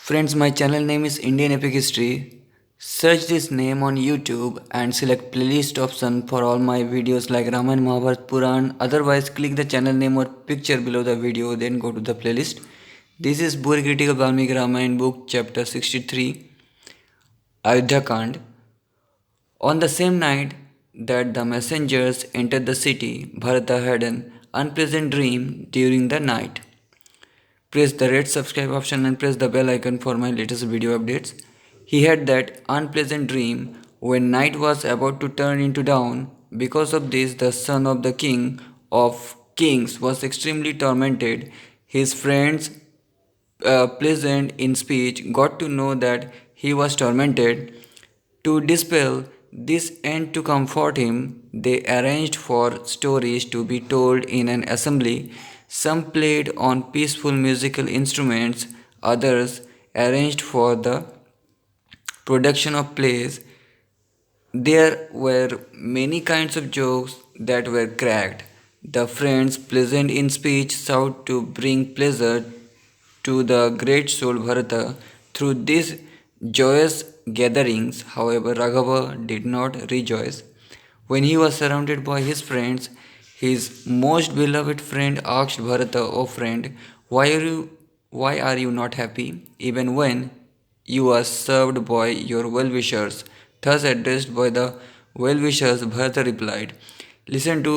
Friends, my channel name is Indian Epic History. Search this name on YouTube and select playlist option for all my videos like Ramayan, Mahabharat, Puran. Otherwise, click the channel name or picture below the video, then go to the playlist. This is Bori Critical Valmiki Ramayan book, chapter 63, Ayodhya Kand. On the same night that the messengers entered the city, Bharata had an unpleasant dream during the night. Press the red subscribe option and press the bell icon for my latest video updates. He had that unpleasant dream when night was about to turn into dawn. Because of this, the son of the king of kings was extremely tormented. His friends, pleasant in speech, got to know that he was tormented. To dispel this and to comfort him, they arranged for stories to be told in an assembly. Some played on peaceful musical instruments, others arranged for the production of plays. There were many kinds of jokes that were cracked. The friends, pleasant in speech, sought to bring pleasure to the great soul Bharata through these joyous gatherings. However, Raghava did not rejoice. When he was surrounded by his friends, his most beloved friend asked Bharata, "O friend, why are you not happy, even when you are served by your well-wishers?" Thus addressed by the well-wishers, Bharata replied, "Listen to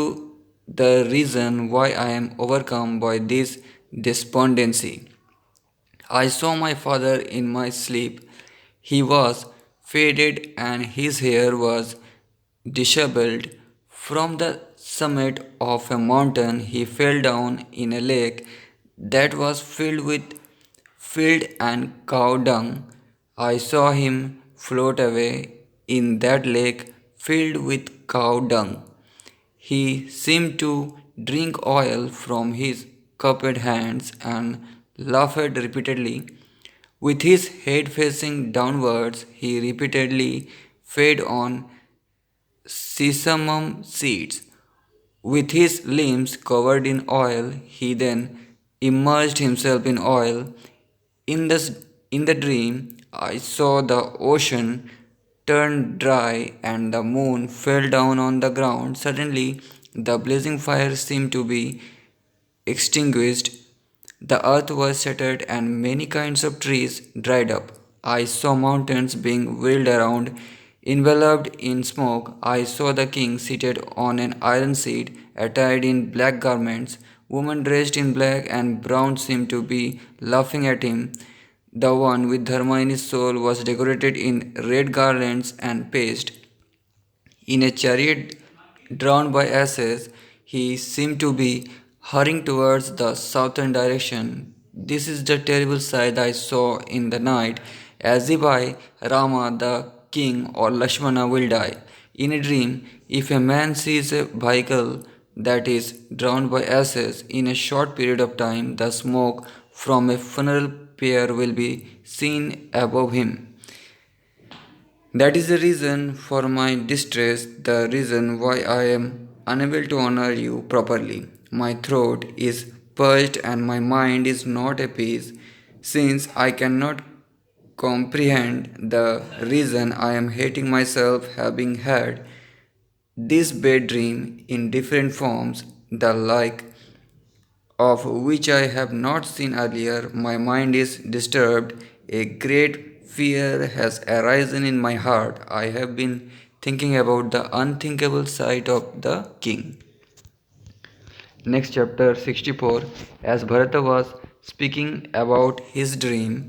the reason why I am overcome by this despondency. I saw my father in my sleep. He was faded and his hair was disheveled. From the summit of a mountain, he fell down in a lake that was filled with field and cow dung. I saw him float away in that lake filled with cow dung. He seemed to drink oil from his cupped hands and laughed repeatedly. With his head facing downwards, he repeatedly fed on sesame seeds. With his limbs covered in oil, he then immersed himself in oil. In the dream, I saw the ocean turn dry and the moon fell down on the ground. Suddenly, the blazing fire seemed to be extinguished. The earth was shattered and many kinds of trees dried up. I saw mountains being whirled around, enveloped in smoke. I saw the king seated on an iron seat, attired in black garments. Women dressed in black and brown seemed to be laughing at him. The one with dharma in his soul was decorated in red garlands and paste. In a chariot drawn by asses, he seemed to be hurrying towards the southern direction. This is the terrible sight I saw in the night, as if I, Rama, the king, or Lakshmana will die. In a dream, if a man sees a vehicle that is drawn by asses, in a short period of time, the smoke from a funeral pyre will be seen above him. That is the reason for my distress, the reason why I am unable to honor you properly. My throat is parched and my mind is not at peace, since I cannot comprehend the reason I am hating myself, having had this bad dream in different forms, the like of which I have not seen earlier. My mind is disturbed. A great fear has arisen in my heart. I have been thinking about the unthinkable sight of the king. Next chapter 64. As Bharata was speaking about his dream,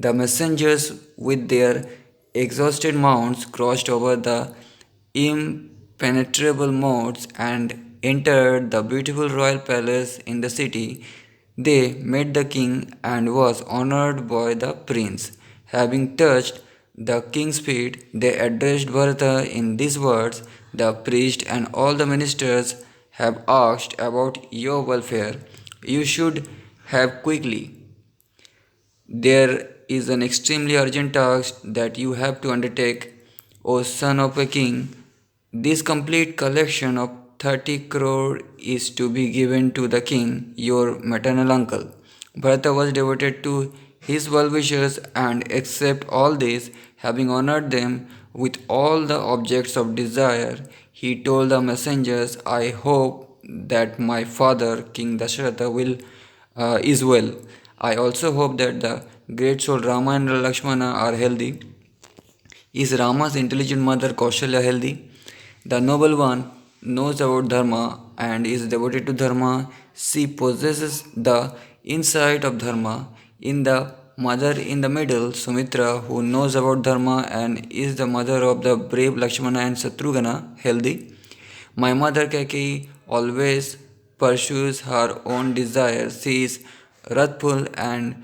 the messengers with their exhausted mounts crossed over the impenetrable moats and entered the beautiful royal palace in the city. They met the king and was honored by the prince. Having touched the king's feet, they addressed Bharata in these words: "The priest and all the ministers have asked about your welfare. You should have quickly. There is an extremely urgent task that you have to undertake, O son of a king. This complete collection of 30 crore is to be given to the king, your maternal uncle." Bharata was devoted to his well-wishers, and except all this, having honored them with all the objects of desire, he told the messengers, I hope that my father, King Dasharatha, is well. I also hope that the great soul Rama and Lakshmana are healthy. Is Rama's intelligent mother Kaushalya healthy? The noble one knows about Dharma and is devoted to Dharma. She possesses the insight of Dharma. In the mother in the middle, Sumitra, who knows about Dharma and is the mother of the brave Lakshmana and Satrughna, healthy. My mother Kaikeyi always pursues her own desires. She is wrathful and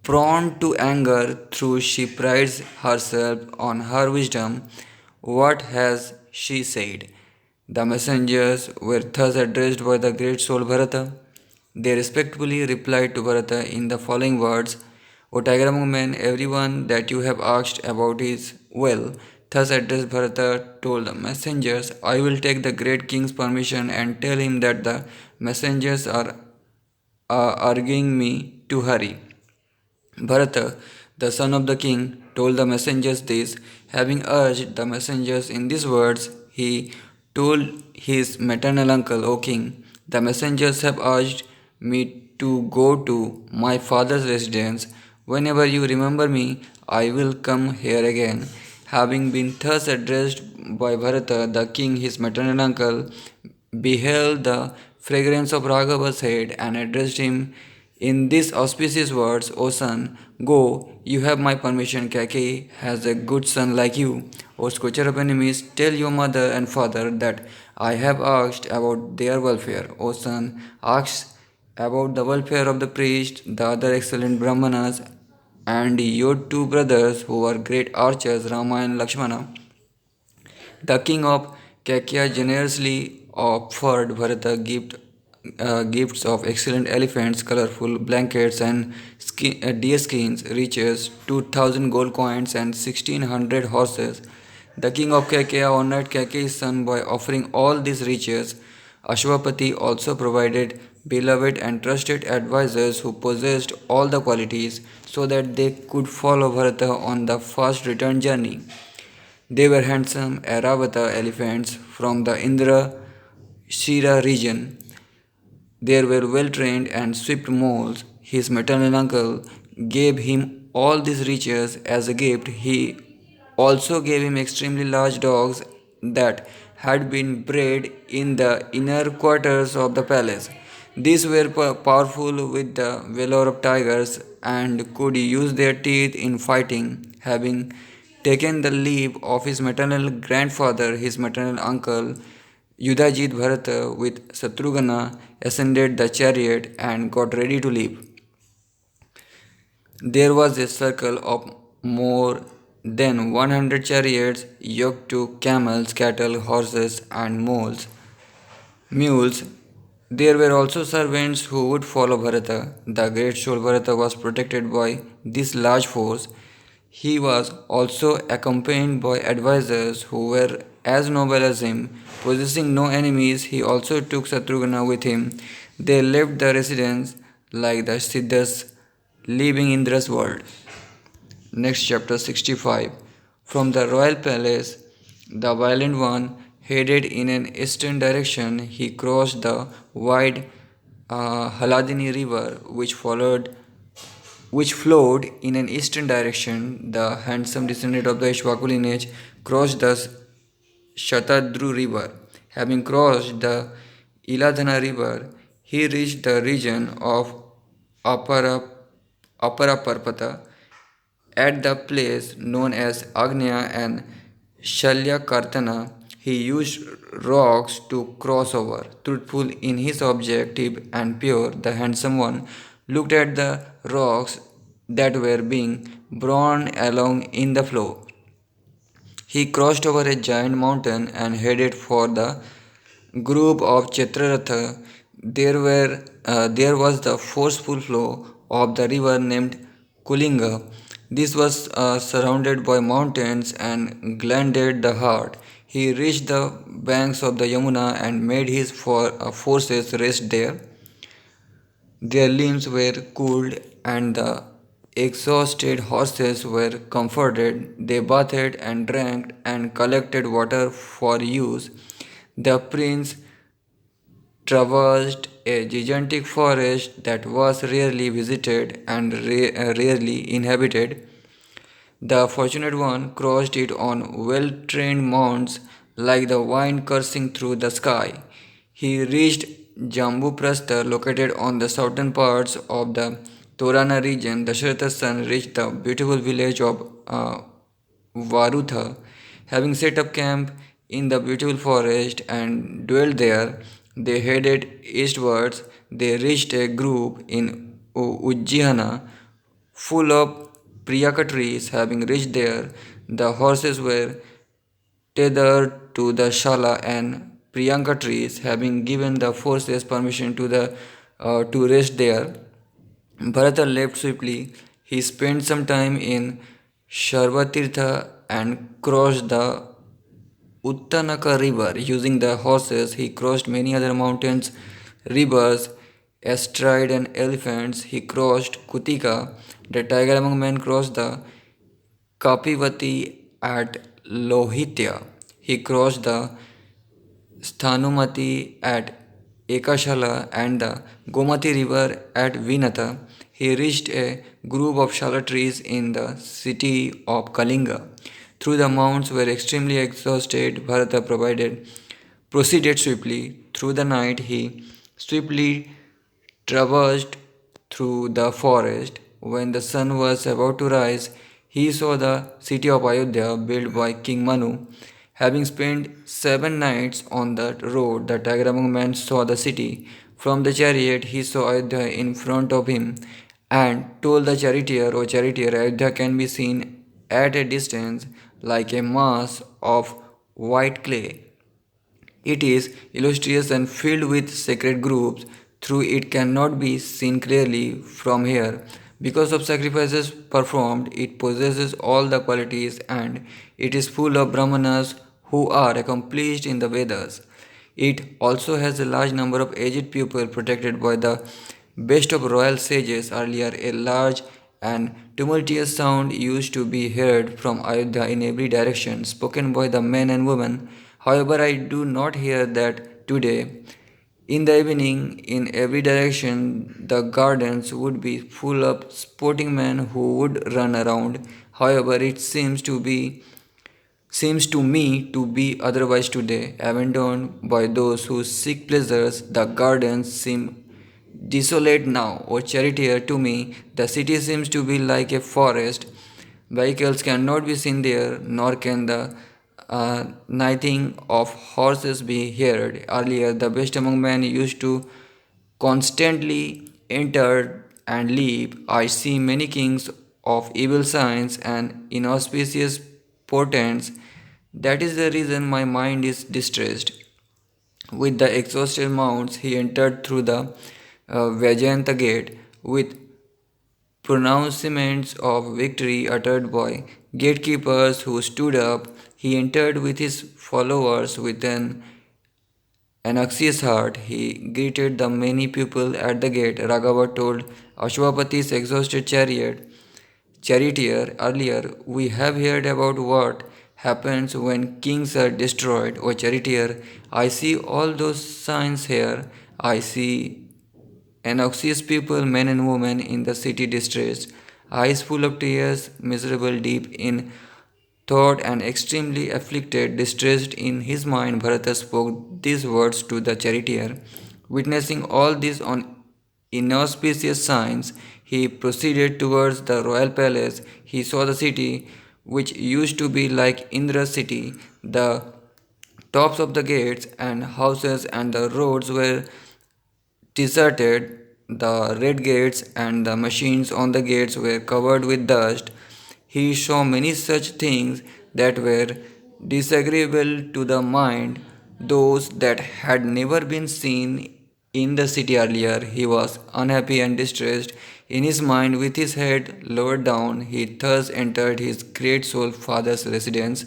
prone to anger through she prides herself on her wisdom. What has she said? The messengers were thus addressed by the great soul Bharata. They respectfully replied to Bharata in the following words: O tiger among men, everyone that you have asked about is well. Thus addressed Bharata told the messengers, I will take the great king's permission and tell him that the messengers are urging me to hurry. Bharata, the son of the king, told the messengers this. Having urged the messengers in these words, he told his maternal uncle, O king, the messengers have urged me to go to my father's residence. Whenever you remember me, I will come here again. Having been thus addressed by Bharata, the king, his maternal uncle, beheld the fragrance of Raghava's head and addressed him in these auspicious words, O son, go, you have my permission. Kaikeyi has a good son like you. O scorcher of enemies, tell your mother and father that I have asked about their welfare. O son, ask about the welfare of the priest, the other excellent Brahmanas, and your two brothers who are great archers, Rama and Lakshmana. The king of Kakya generously offered Bharata gifts of excellent elephants, colorful blankets, and deer skins, riches, 2,000 gold coins, and 1,600 horses. The king of Kakya honored Kakya's son by offering all these riches. Ashwapati also provided beloved and trusted advisors who possessed all the qualities so that they could follow Bharata on the fast return journey. They were handsome Airavata elephants from the Indra Shira region. There were well trained and swift moles. His maternal uncle gave him all these riches as a gift. He also gave him extremely large dogs that had been bred in the inner quarters of the palace. These were powerful with the valor of tigers and could use their teeth in fighting. Having taken the leave of his maternal grandfather, his maternal uncle, Yudhajit Bharata with Satrughna ascended the chariot and got ready to leave. There was a circle of more than 100 chariots yoked to camels, cattle, horses, and mules. There were also servants who would follow Bharata. The great soul Bharata was protected by this large force. He was also accompanied by advisors who were as noble as him. Possessing no enemies, he also took Satrughna with him. They left the residence like the Siddhas leaving Indra's world. Next chapter 65. From the royal palace, the violent one headed in an eastern direction. He crossed the wide Haladini river, which flowed in an eastern direction. The handsome descendant of the Ishwaku lineage crossed the Shatadru river. Having crossed the Iladhana river, he reached the region of Apara, Aparaparpata at the place known as Agnya and Shalyakartana. He used rocks to cross over. Truthful in his objective and pure, the handsome one looked at the rocks that were being borne along in the flow. He crossed over a giant mountain and headed for the group of Chitraratha. There was the forceful flow of the river named Kulinga. This was surrounded by mountains and gladdened the heart. He reached the banks of the Yamuna and made his forces rest there. Their limbs were cooled and the Exhausted horses were comforted, they bathed and drank and collected water for use. The prince traversed a gigantic forest that was rarely visited and rarely inhabited. The fortunate one crossed it on well trained mounts like the wind coursing through the sky. He reached Jambuprastha, located on the southern parts of the Torana region. Dasharatha's son reached the beautiful village of Varutha. Having set up camp in the beautiful forest and dwelt there, they headed eastwards. They reached a grove in Ujjihana full of Priyaka trees. Having reached there, the horses were tethered to the Shala and Priyanka trees, having given the forces permission to rest there. Bharata left swiftly. He spent some time in Sharvatirtha and crossed the Uttanaka river. Using the horses, he crossed many other mountains, rivers, astride and elephants. He crossed Kutika. The tiger among men crossed the Kapivati at Lohitya. He crossed the Sthanumati at Ekashala and the Gomati river at Vinata. He reached a grove of shala trees in the city of Kalinga. Through the mounts were extremely exhausted, Bharata proceeded swiftly. Through the night he swiftly traversed through the forest. When the sun was about to rise, he saw the city of Ayodhya built by King Manu. Having spent 7 nights on the road, the tiger among men saw the city. From the chariot, he saw Ayodhya in front of him and told the charioteer, O charioteer, Ayodhya can be seen at a distance like a mass of white clay. It is illustrious and filled with sacred groves, though it cannot be seen clearly from here. Because of sacrifices performed, it possesses all the qualities and it is full of brahmanas who are accomplished in the Vedas. It also has a large number of aged people protected by the best of royal sages. Earlier, a large and tumultuous sound used to be heard from Ayodhya in every direction, spoken by the men and women. However, I do not hear that today. In the evening, in every direction, the gardens would be full of sporting men who would run around. However, it seems to me to be otherwise today. Abandoned by those who seek pleasures, the gardens seem desolate now. O charioteer, to me, the city seems to be like a forest. Vehicles cannot be seen there, nor can the neighing of horses be heard. Earlier, the best among men used to constantly enter and leave. I see many kings of evil signs and inauspicious portents. That is the reason my mind is distressed. With the exhausted mounts, he entered through the Vajayanta gate with pronouncements of victory uttered by gatekeepers who stood up. He entered with his followers with an anxious heart. He greeted the many people at the gate. Raghava told Ashwapati's exhausted charioteer earlier, we have heard about what happens when kings are destroyed. O charioteer, I see all those signs here. I see anxious people, men and women in the city distressed, eyes full of tears, miserable, deep in thought, and extremely afflicted, distressed in his mind. Bharata spoke these words to the charioteer. Witnessing all these on inauspicious signs, he proceeded towards the royal palace. He saw the city, which used to be like Indra's city. The tops of the gates and houses and the roads were deserted. The red gates and the machines on the gates were covered with dust. He saw many such things that were disagreeable to the mind, those that had never been seen in the city earlier. He was unhappy and distressed in his mind. With his head lowered down, he thus entered his great soul father's residence.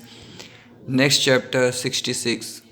Next chapter 66.